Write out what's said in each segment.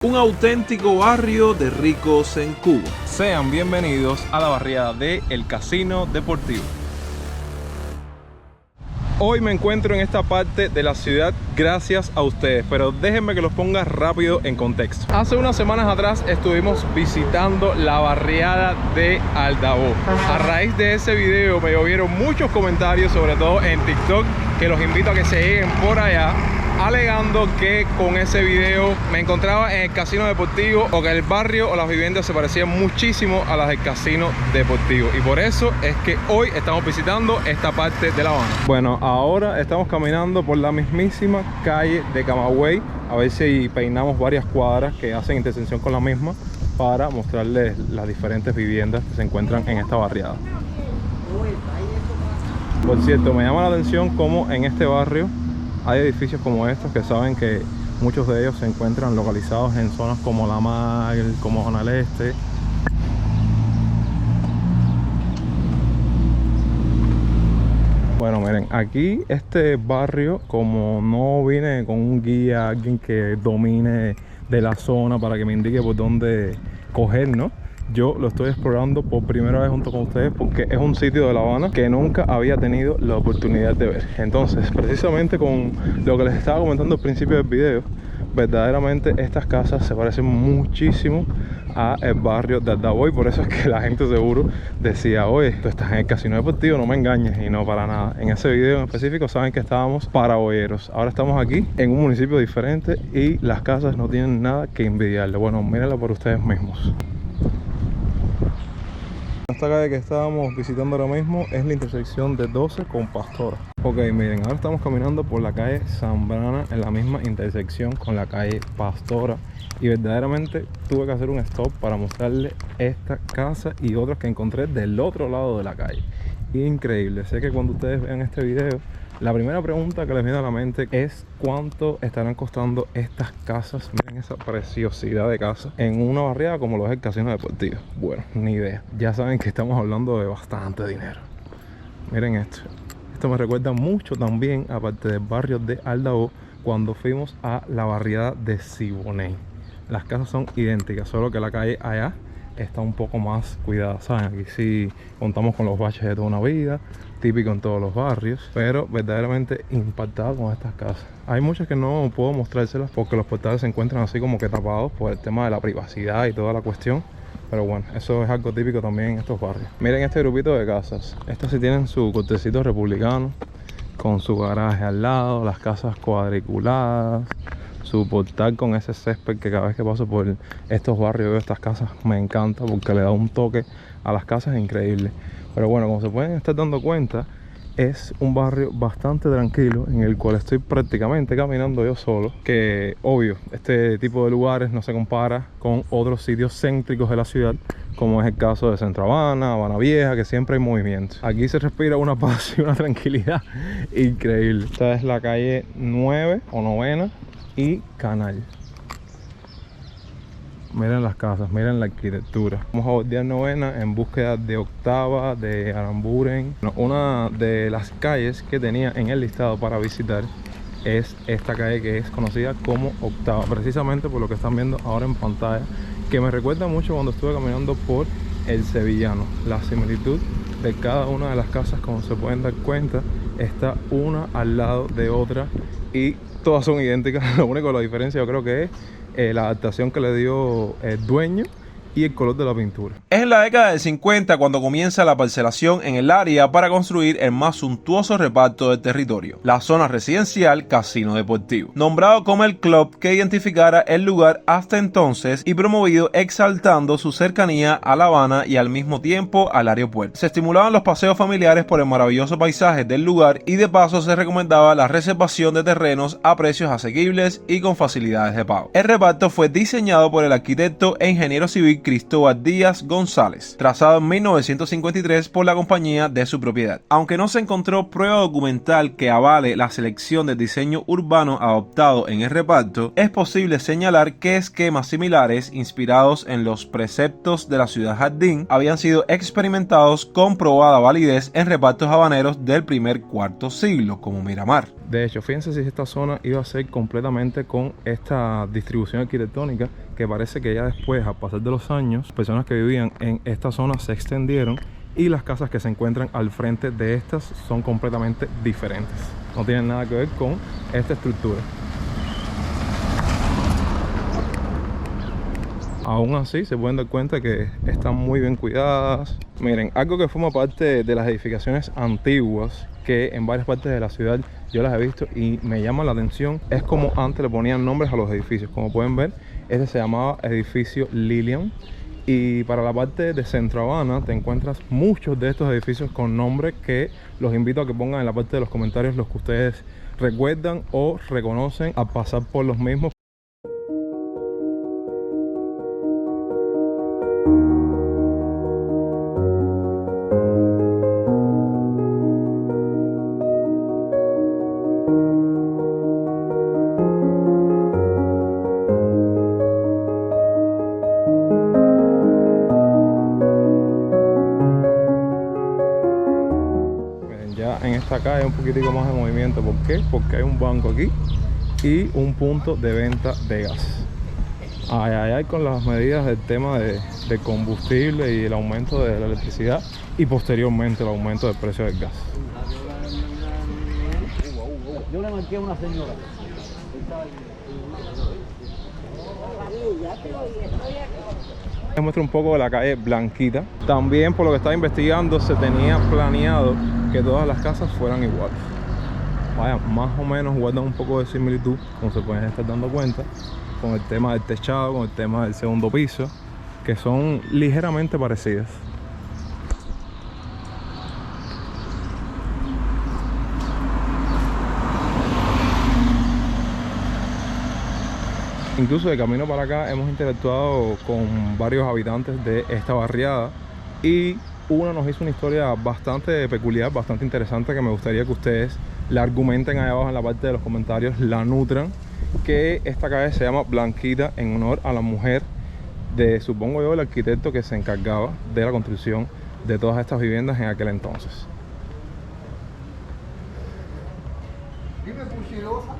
Un auténtico barrio de ricos en Cuba. Sean bienvenidos a la barriada de El Casino Deportivo. Hoy me encuentro en esta parte de la ciudad gracias a ustedes, pero déjenme que los ponga rápido en contexto. Hace unas semanas atrás estuvimos visitando la barriada de Aldabó. A raíz de ese video me llovieron muchos comentarios, sobre todo en TikTok, que los invito a que se lleguen por allá, alegando que con ese video me encontraba en el casino deportivo o que el barrio o las viviendas se parecían muchísimo a las del casino deportivo, y por eso es que hoy estamos visitando esta parte de La Habana. Bueno, ahora estamos caminando por la mismísima calle de Camagüey, a ver si peinamos varias cuadras que hacen intersección con la misma para mostrarles las diferentes viviendas que se encuentran en esta barriada. Por cierto, me llama la atención cómo en este barrio hay edificios como estos, que saben que muchos de ellos se encuentran localizados en zonas como La Mar, como Zona del Este. Bueno, miren, aquí este barrio, como no viene con un guía, alguien que domine de la zona para que me indique por dónde coger, ¿no? Yo lo estoy explorando por primera vez junto con ustedes, porque es un sitio de La Habana que nunca había tenido la oportunidad de ver. Entonces, precisamente con lo que les estaba comentando al principio del video, verdaderamente estas casas se parecen muchísimo a el barrio de Aldabó, y por eso es que la gente seguro decía: oye, tú estás en el casino deportivo, no me engañes. Y no, para nada. En ese video en específico saben que estábamos para boyeros. Ahora estamos aquí en un municipio diferente y las casas no tienen nada que envidiarle. Bueno, mírenlo por ustedes mismos. Esta calle que estábamos visitando ahora mismo es la intersección de 12 con Pastora. Ok, miren, ahora estamos caminando por la calle Zambrana, en la misma intersección con la calle Pastora, y verdaderamente tuve que hacer un stop para mostrarles esta casa y otras que encontré del otro lado de la calle. Increíble. Sé que cuando ustedes vean este video, la primera pregunta que les viene a la mente es: ¿cuánto estarán costando estas casas? Miren esa preciosidad de casa en una barriada como lo es el casino deportivo. Bueno, ni idea. Ya saben que estamos hablando de bastante dinero. Miren esto. Esto me recuerda mucho también, aparte del barrio de Aldabó, cuando fuimos a la barriada de Siboney. Las casas son idénticas, solo que la calle allá está un poco más cuidada, ¿saben? Aquí sí contamos con los baches de toda una vida, típico en todos los barrios, pero verdaderamente impactado con estas casas. Hay muchas que no puedo mostrárselas porque los portales se encuentran así como que tapados por el tema de la privacidad y toda la cuestión, pero bueno, eso es algo típico también en estos barrios. Miren este grupito de casas. Estas sí tienen su cortecito republicano, con su garaje al lado, las casas cuadriculadas, su portal con ese césped que cada vez que paso por estos barrios veo estas casas, me encanta porque le da un toque a las casas increíble. Pero bueno, como se pueden estar dando cuenta, es un barrio bastante tranquilo en el cual estoy prácticamente caminando yo solo, que obvio, este tipo de lugares no se compara con otros sitios céntricos de la ciudad, como es el caso de Centro Habana, Habana Vieja, que siempre hay movimiento. Aquí se respira una paz y una tranquilidad increíble. Esta es la calle 9 o novena y Canal. Miren las casas, miren la arquitectura. Vamos a bordear novena en búsqueda de octava, de Aramburen. Una de las calles que tenía en el listado para visitar es esta calle, que es conocida como octava, precisamente por lo que están viendo ahora en pantalla, que me recuerda mucho cuando estuve caminando por el Sevillano. La similitud de cada una de las casas, como se pueden dar cuenta, está una al lado de otra y todas son idénticas. Lo único, la diferencia yo creo que es la adaptación que le dio el dueño y el color de la pintura. Es en la década del 50 cuando comienza la parcelación en el área para construir el más suntuoso reparto del territorio, la zona residencial Casino Deportivo, nombrado como el club que identificara el lugar hasta entonces y promovido exaltando su cercanía a La Habana y al mismo tiempo al aeropuerto. Se estimulaban los paseos familiares por el maravilloso paisaje del lugar y de paso se recomendaba la reservación de terrenos a precios asequibles y con facilidades de pago. El reparto fue diseñado por el arquitecto e ingeniero civil Cristóbal Díaz González, trazado en 1953 por la compañía de su propiedad. Aunque no se encontró prueba documental que avale la selección del diseño urbano adoptado en el reparto, es posible señalar que esquemas similares inspirados en los preceptos de la ciudad jardín habían sido experimentados con probada validez en repartos habaneros del primer cuarto siglo, como Miramar. De hecho, fíjense si esta zona iba a ser completamente con esta distribución arquitectónica que parece que ya después, a pasar de los años, personas que vivían en esta zona se extendieron y las casas que se encuentran al frente de estas son completamente diferentes. No tienen nada que ver con esta estructura. Aún así se pueden dar cuenta que están muy bien cuidadas. Miren, algo que forma parte de las edificaciones antiguas, que en varias partes de la ciudad yo las he visto y me llama la atención, es como antes le ponían nombres a los edificios. Como pueden ver, este se llamaba edificio Lillian. Y para la parte de Centro Habana te encuentras muchos de estos edificios con nombres que los invito a que pongan en la parte de los comentarios los que ustedes recuerdan o reconocen al pasar por los mismos. En esta calle hay un poquitico más de movimiento. ¿Por qué? Porque hay un banco aquí y un punto de venta de gas. Ay, con las medidas del tema de combustible y el aumento de la electricidad y posteriormente el aumento del precio del gas. Yo le marqué a una señora. Les muestro un poco de la calle Blanquita. También, por lo que estaba investigando, se tenía planeado que todas las casas fueran iguales. Vaya, más o menos guardan un poco de similitud, como se pueden estar dando cuenta, con el tema del techado, con el tema del segundo piso, que son ligeramente parecidas. Incluso de camino para acá hemos interactuado con varios habitantes de esta barriada y uno nos hizo una historia bastante peculiar, bastante interesante, que me gustaría que ustedes la argumenten ahí abajo en la parte de los comentarios, la nutran, que esta calle se llama Blanquita en honor a la mujer de, supongo yo, el arquitecto que se encargaba de la construcción de todas estas viviendas en aquel entonces. Dime, Puchilosa.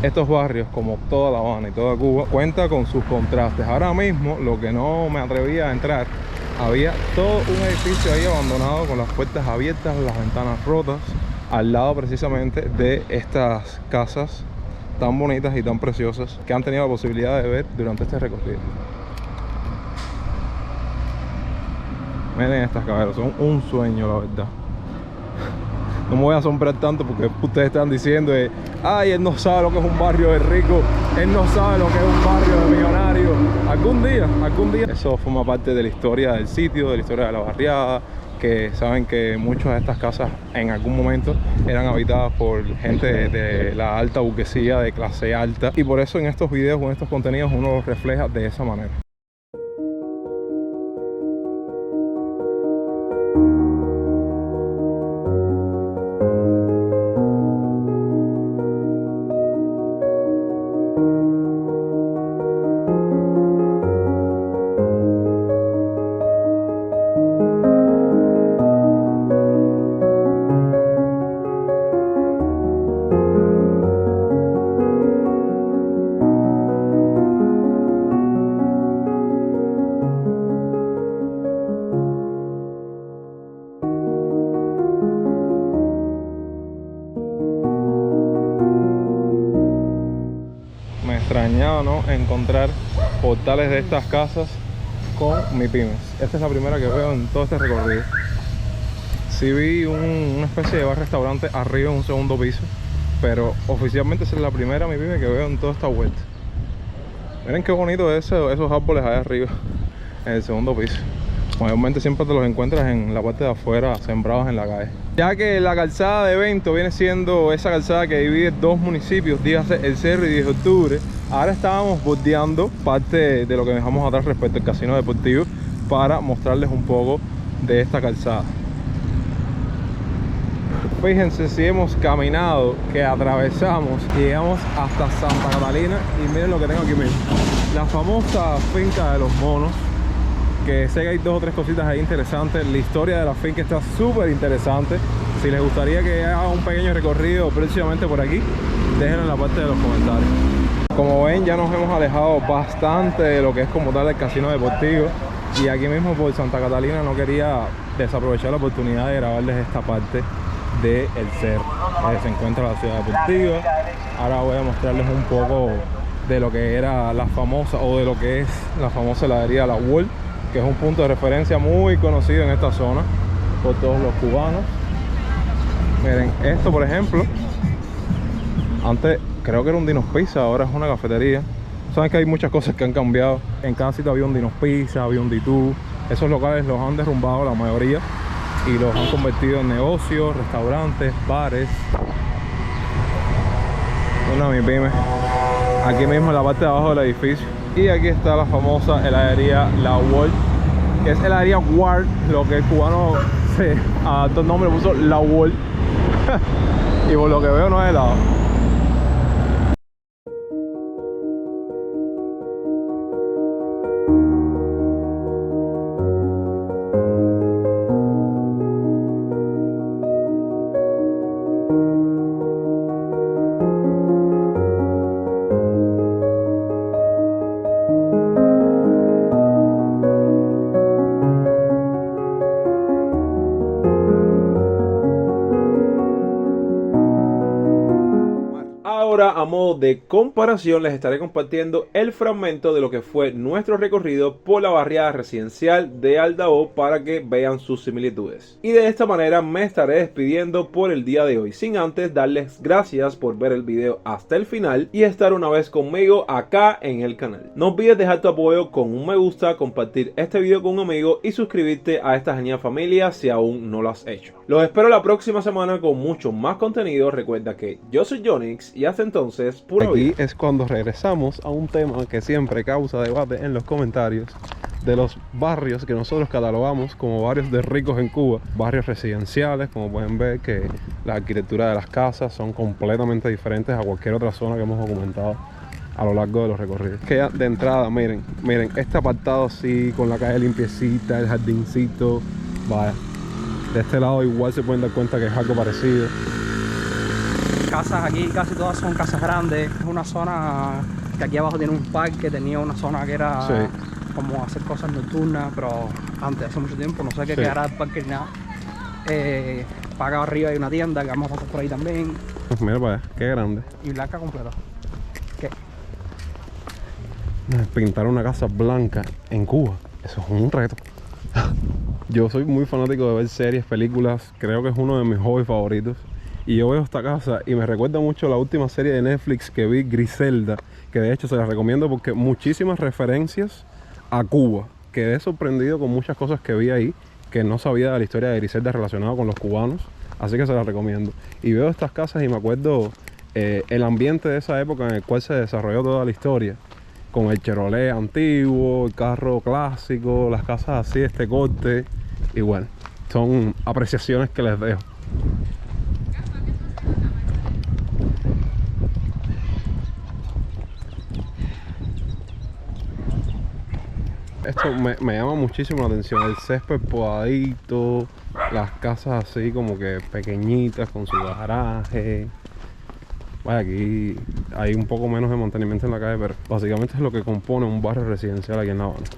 Estos barrios, como toda La Habana y toda Cuba, cuenta con sus contrastes. Ahora mismo, lo que no me atrevía a entrar, había todo un edificio ahí abandonado con las puertas abiertas, las ventanas rotas, al lado precisamente de estas casas tan bonitas y tan preciosas que han tenido la posibilidad de ver durante este recorrido. Miren estas caballeros, son un sueño, la verdad. No me voy a asombrar tanto porque ustedes están diciendo ay, él no sabe lo que es un barrio de rico, él no sabe lo que es un barrio de millonario. Algún día eso forma parte de la historia del sitio, de la historia de la barriada, que saben que muchas de estas casas en algún momento eran habitadas por gente de la alta burguesía, de clase alta, y por eso en estos videos o en estos contenidos uno los refleja de esa manera. Extrañado, ¿no?, encontrar portales de estas casas con MIPYMES. Esta es la primera que veo en todo este recorrido. Sí vi una especie de bar-restaurante arriba en un segundo piso, pero oficialmente esa es la primera MIPYME que veo en toda esta vuelta. Miren qué bonito esos árboles allá arriba en el segundo piso. Mayormente siempre te los encuentras en la parte de afuera, sembrados en la calle. Ya que la calzada de Evento viene siendo esa calzada que divide dos municipios, dígase El Cerro y 10 de Octubre, ahora estábamos bordeando parte de lo que dejamos atrás respecto al casino deportivo para mostrarles un poco de esta calzada. Fíjense si hemos caminado, que atravesamos y llegamos hasta Santa Catalina, y miren lo que tengo aquí mismo, la famosa finca de los monos, porque sé que hay 2 o 3 cositas ahí interesantes. La historia de la finca está súper interesante. Si les gustaría que haga un pequeño recorrido próximamente por aquí, déjenlo en la parte de los comentarios. Como ven, ya nos hemos alejado bastante de lo que es como tal el casino deportivo, y aquí mismo por Santa Catalina no quería desaprovechar la oportunidad de grabarles esta parte del cerro donde se encuentra la ciudad deportiva. Ahora voy a mostrarles un poco de lo que era la famosa, o de lo que es la famosa heladería La World, que es un punto de referencia muy conocido en esta zona por todos los cubanos. Miren, esto por ejemplo, antes creo que era un Dino's Pizza, ahora es una cafetería. Saben que hay muchas cosas que han cambiado. En cada sitio había un Dino's Pizza, había un D2. Esos locales los han derrumbado la mayoría y los han convertido en negocios, restaurantes, bares. Una mi pyme. Aquí mismo en la parte de abajo del edificio. Y aquí está la famosa heladería La World, que es heladería Ward, lo que el cubano se adaptó el nombre, puso La World. Y por lo que veo no es helado. Ahora, a modo de comparación, les estaré compartiendo el fragmento de lo que fue nuestro recorrido por la barriada residencial de Aldao para que vean sus similitudes. Y de esta manera me estaré despidiendo por el día de hoy, sin antes darles gracias por ver el video hasta el final y estar una vez conmigo acá en el canal. No olvides dejar tu apoyo con un me gusta, compartir este video con un amigo y suscribirte a esta genial familia si aún no lo has hecho. Los espero la próxima semana con mucho más contenido. Recuerda que yo soy Jonix y hasta entonces, pura vida. Aquí es cuando regresamos a un tema que siempre causa debate en los comentarios, de los barrios que nosotros catalogamos como barrios de ricos en Cuba. Barrios residenciales, como pueden ver que la arquitectura de las casas son completamente diferentes a cualquier otra zona que hemos documentado a lo largo de los recorridos. Que ya de entrada, miren este apartado así, con la calle limpiecita, el jardincito, vaya. De este lado igual se pueden dar cuenta que es algo parecido. Casas aquí casi todas son casas grandes. Es una zona que aquí abajo tiene un parque, tenía una zona que era como hacer cosas nocturnas, pero antes, hace mucho tiempo, no sé qué quedará el parque ni nada. Para acá arriba hay una tienda que vamos a pasar por ahí también. Mira para allá, qué grande. Y blanca completa. ¿Qué? Pintar una casa blanca en Cuba, eso es un reto. Yo soy muy fanático de ver series, películas, creo que es uno de mis hobbies favoritos. Y yo veo esta casa y me recuerda mucho a la última serie de Netflix que vi, Griselda, que de hecho se la recomiendo porque muchísimas referencias a Cuba. Quedé sorprendido con muchas cosas que vi ahí, que no sabía de la historia de Griselda relacionada con los cubanos, así que se la recomiendo. Y veo estas casas y me acuerdo el ambiente de esa época en el cual se desarrolló toda la historia, con el Chevrolet antiguo, el carro clásico, las casas así de este corte. Y bueno, son apreciaciones que les dejo. Esto me llama muchísimo la atención, el césped podadito, las casas así como que pequeñitas con su garaje. Vaya, aquí hay un poco menos de mantenimiento en la calle, pero básicamente es lo que compone un barrio residencial aquí en La Habana.